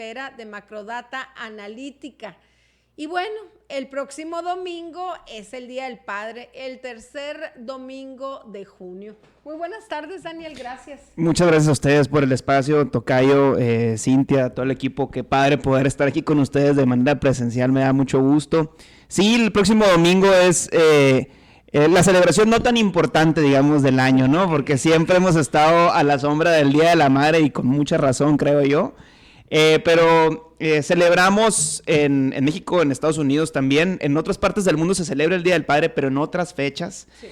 financiera de Macrodata Analítica. Y bueno, el próximo domingo es el Día del Padre, el tercer domingo de junio. Muy buenas tardes, Daniel, gracias. Muchas gracias a ustedes por el espacio, Tocayo, Cintia, todo el equipo. Qué padre poder estar aquí con ustedes de manera presencial, me da mucho gusto. Sí, el próximo domingo es la celebración no tan importante, digamos, del año, ¿no? Porque siempre hemos estado a la sombra del Día de la Madre y con mucha razón, creo yo. Pero celebramos en México, en Estados Unidos también. En otras partes del mundo se celebra el Día del Padre, pero en otras fechas. Sí.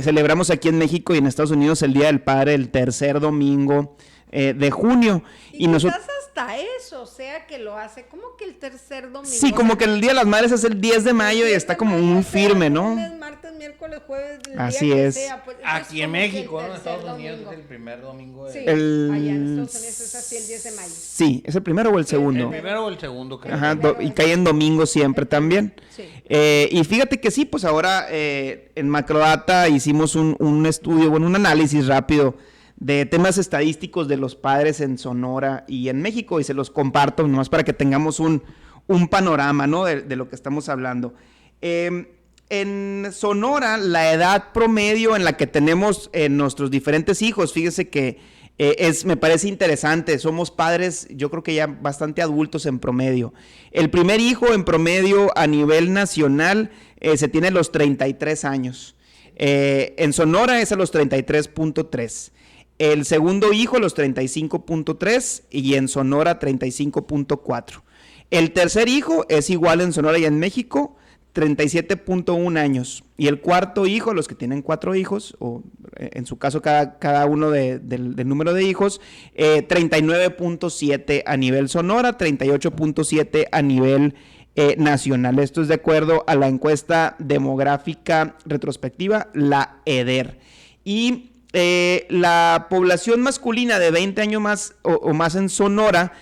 Celebramos aquí en México y en Estados Unidos el Día del Padre el tercer domingo de junio. Y nosotros hasta eso, o sea, que lo hace como que el tercer domingo. Sí, como que el Día de las Madres es el 10 de mayo y está como muy firme, ¿no? Lunes, martes, miércoles, jueves, el Así día es. que sea, pues, aquí en México, ¿no? En Estados Unidos es el primer domingo. Sí, allá en Estados Unidos es así el 10 de mayo. Sí, ¿es el primero o el segundo? El primero o el segundo, creo. Ajá, y cae en domingo siempre también. Sí. Y fíjate que sí, pues ahora en Macrodata hicimos un estudio, bueno, un análisis rápido de temas estadísticos de los padres en Sonora y en México, y se los comparto nomás para que tengamos un panorama, ¿no? de lo que estamos hablando. En Sonora, la edad promedio en la que tenemos nuestros diferentes hijos, fíjese que me parece interesante, somos padres, yo creo que ya bastante adultos en promedio. El primer hijo en promedio a nivel nacional se tiene a los 33 años. En Sonora es a los 33.3. El segundo hijo a los 35.3 y en Sonora 35.4. El tercer hijo es igual en Sonora y en México, 37.1 años. Y el cuarto hijo, los que tienen 4 hijos, o en su caso cada uno del número de hijos, 39.7 a nivel Sonora, 38.7 a nivel nacional. Esto es de acuerdo a la encuesta demográfica retrospectiva, la EDER. Y la población masculina de 20 años más o más en Sonora,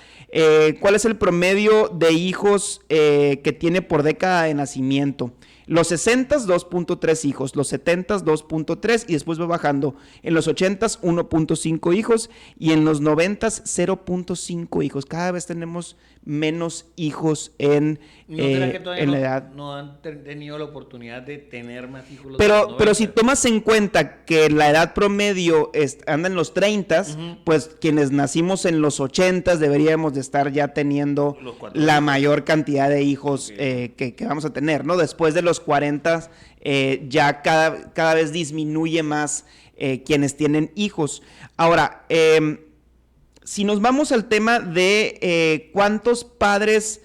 ¿cuál es el promedio de hijos que tiene por década de nacimiento? Los 60, 2.3 hijos, los 70, 2.3 y después va bajando. En los 80, 1.5 hijos y en los 90, 0.5 hijos. Cada vez tenemos menos hijos en la edad. No han tenido la oportunidad de tener más hijos. Pero si tomas en cuenta que la edad promedio anda en los 30, pues quienes nacimos en los 80 deberíamos de estar ya teniendo la mayor cantidad de hijos que vamos a tener, ¿no? Después de los 40 ya cada vez disminuye más quienes tienen hijos. Ahora, si nos vamos al tema de cuántos padres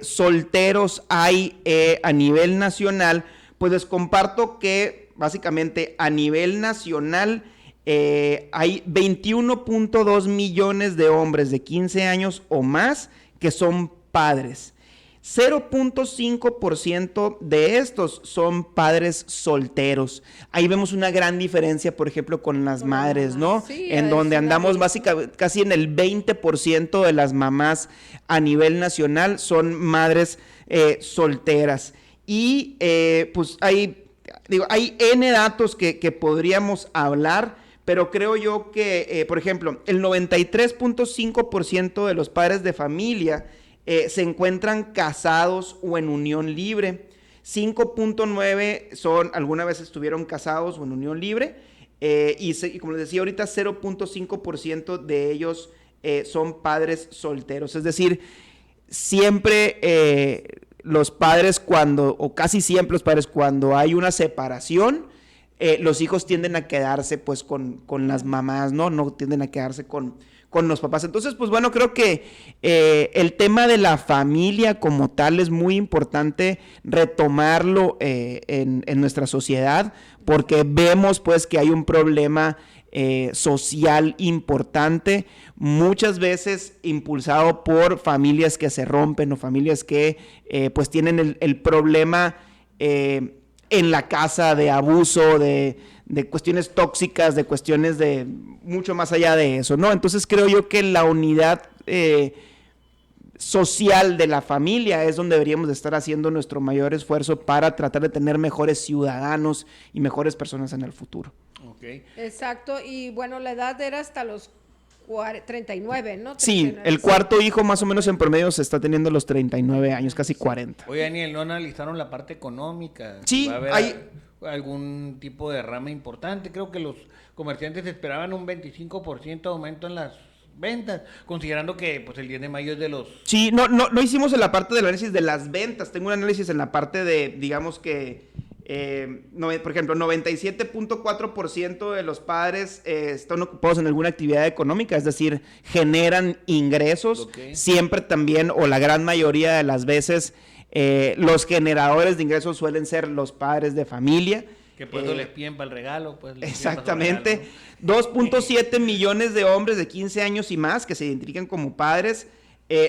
solteros hay a nivel nacional, pues les comparto que básicamente a nivel nacional hay 21.2 millones de hombres de 15 años o más que son padres. 0.5% de estos son padres solteros. Ahí vemos una gran diferencia, por ejemplo, con las madres, ¿no? Sí, en donde andamos básicamente casi en el 20% de las mamás a nivel nacional son madres solteras. Y pues hay N datos que podríamos hablar, pero creo yo que, por ejemplo, el 93.5% de los padres de familia se encuentran casados o en unión libre. 5.9 alguna vez estuvieron casados o en unión libre. Y como les decía ahorita, 0.5% de ellos son padres solteros. Es decir, siempre los padres o casi siempre los padres cuando hay una separación, los hijos tienden a quedarse pues con las mamás, no tienden a quedarse con los papás. Entonces, pues bueno, creo que el tema de la familia como tal es muy importante retomarlo en nuestra sociedad, porque vemos pues que hay un problema social importante, muchas veces impulsado por familias que se rompen o familias que pues tienen el problema en la casa de abuso, de cuestiones tóxicas, de cuestiones de mucho más allá de eso, ¿no? Entonces creo yo que la unidad social de la familia es donde deberíamos de estar haciendo nuestro mayor esfuerzo para tratar de tener mejores ciudadanos y mejores personas en el futuro. Okay. Exacto, y bueno, la edad era hasta los 39, ¿no? Sí, 39, el sí. cuarto hijo más o menos en promedio se está teniendo los 39 años, casi 40. Oye, Daniel, ¿no analizaron la parte económica? Sí, ¿Va a haber hay- algún tipo de rama importante? Creo que los comerciantes esperaban un 25% aumento en las ventas, considerando que pues el 10 de mayo es de los... Sí, no hicimos en la parte del análisis de las ventas. Tengo un análisis en la parte de, digamos que, por ejemplo, 97.4% de los padres están ocupados en alguna actividad económica, es decir, generan ingresos. Ok. Siempre también, o la gran mayoría de las veces, los generadores de ingresos suelen ser los padres de familia. Que pues les piden para el regalo, pues les piden para su Exactamente. regalo, ¿no? 2.7 millones de hombres de 15 años y más que se identifican como padres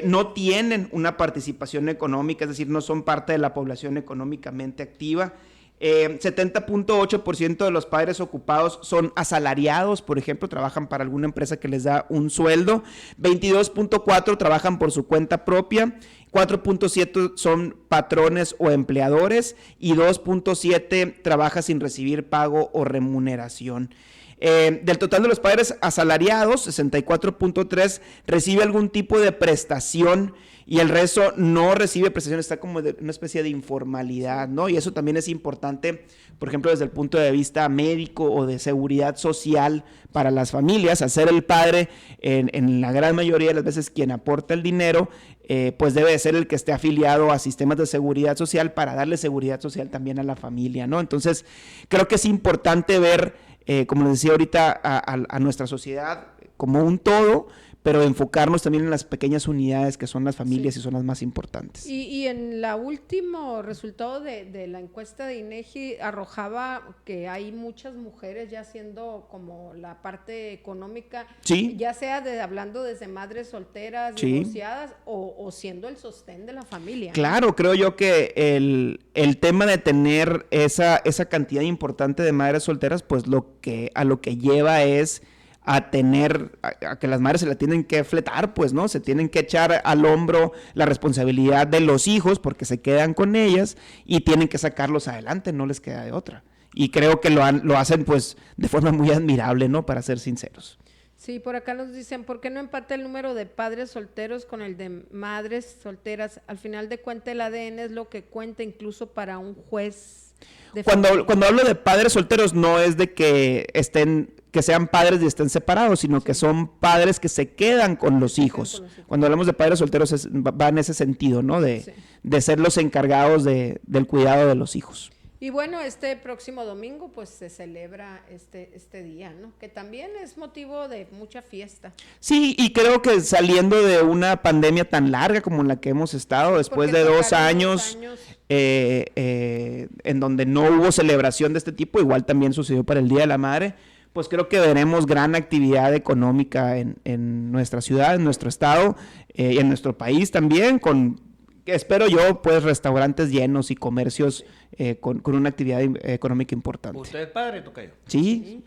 no tienen una participación económica, es decir, no son parte de la población económicamente activa. 70.8% de los padres ocupados son asalariados, por ejemplo, trabajan para alguna empresa que les da un sueldo. 22.4% trabajan por su cuenta propia. 4.7 son patrones o empleadores y 2.7 trabaja sin recibir pago o remuneración. Del total de los padres asalariados, 64.3 recibe algún tipo de prestación y el resto no recibe prestación, está como de una especie de informalidad, ¿no? Y eso también es importante, por ejemplo, desde el punto de vista médico o de seguridad social para las familias. Al ser el padre, en la gran mayoría de las veces quien aporta el dinero, pues debe de ser el que esté afiliado a sistemas de seguridad social para darle seguridad social también a la familia, ¿no? Entonces, creo que es importante ver, como les decía ahorita, a nuestra sociedad como un todo, pero enfocarnos también en las pequeñas unidades que son las familias, sí, y son las más importantes. Y en la último resultado de la encuesta de INEGI arrojaba que hay muchas mujeres ya haciendo como la parte económica, sí, ya sea hablando desde madres solteras, sí, divorciadas o siendo el sostén de la familia. Claro, creo yo que el tema de tener esa cantidad importante de madres solteras, pues a lo que lleva es a que las madres se la tienen que fletar, pues, ¿no? Se tienen que echar al hombro la responsabilidad de los hijos porque se quedan con ellas y tienen que sacarlos adelante, no les queda de otra. Y creo que lo hacen, pues, de forma muy admirable, ¿no? Para ser sinceros. Sí, por acá nos dicen, ¿por qué no empata el número de padres solteros con el de madres solteras? Al final de cuentas, el ADN es lo que cuenta incluso para un juez de familia. Cuando hablo de padres solteros, no es de que sean padres y estén separados, sino que son padres que se quedan con los hijos. Cuando hablamos de padres solteros va en ese sentido, ¿no? De ser los encargados del cuidado de los hijos. Y bueno, este próximo domingo pues se celebra este día, ¿no? Que también es motivo de mucha fiesta. Sí, y creo que saliendo de una pandemia tan larga como la que hemos estado, después Porque de 2 años, en donde no hubo celebración de este tipo, igual también sucedió para el Día de la Madre, pues creo que veremos gran actividad económica en nuestra ciudad, en nuestro estado y en nuestro país también, espero yo, pues restaurantes llenos y comercios con una actividad económica importante. ¿Usted es padre, tocayo? Sí.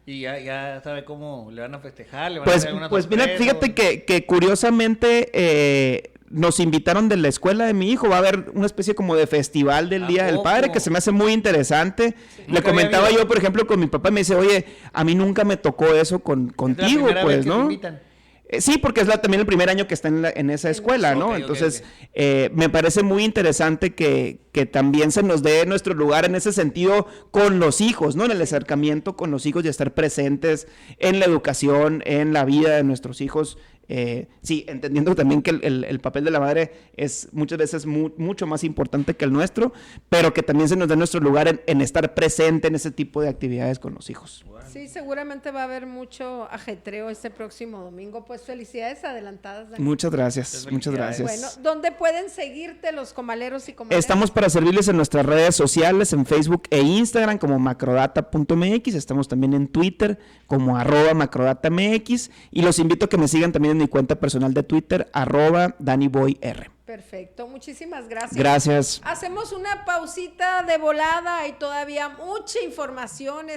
Y ya sabe cómo le van a festejar, le van a Pues, hacer alguna pues mira, sorpresa, fíjate que curiosamente nos invitaron de la escuela de mi hijo, va a haber una especie como de festival del ¿A Día del poco? Padre que se me hace muy interesante. Le Nunca comentaba había yo, por ejemplo, con mi papá y me dice, oye, a mí nunca me tocó eso contigo, primera vez pues, que te ¿no? invitan. Sí, porque es también el primer año que está en esa escuela, ¿no? Ok, Entonces, ok. me parece muy interesante que también se nos dé nuestro lugar en ese sentido con los hijos, ¿no? En el acercamiento con los hijos y estar presentes en la educación, en la vida de nuestros hijos. Sí, entendiendo también que el papel de la madre es muchas veces mucho más importante que el nuestro, pero que también se nos dé nuestro lugar en estar presente en ese tipo de actividades con los hijos. Sí, seguramente va a haber mucho ajetreo este próximo domingo. Pues felicidades adelantadas, Dani. Muchas gracias, muchas Felicidades. gracias. Bueno, ¿dónde pueden seguirte los comaleros y comaleras? Estamos para servirles en nuestras redes sociales, en Facebook e Instagram como macrodata.mx, estamos también en Twitter como @macrodatamx y los invito a que me sigan también en mi cuenta personal de Twitter @DannyBoyR. Perfecto, muchísimas gracias. Gracias. Hacemos una pausita de volada y todavía mucha información.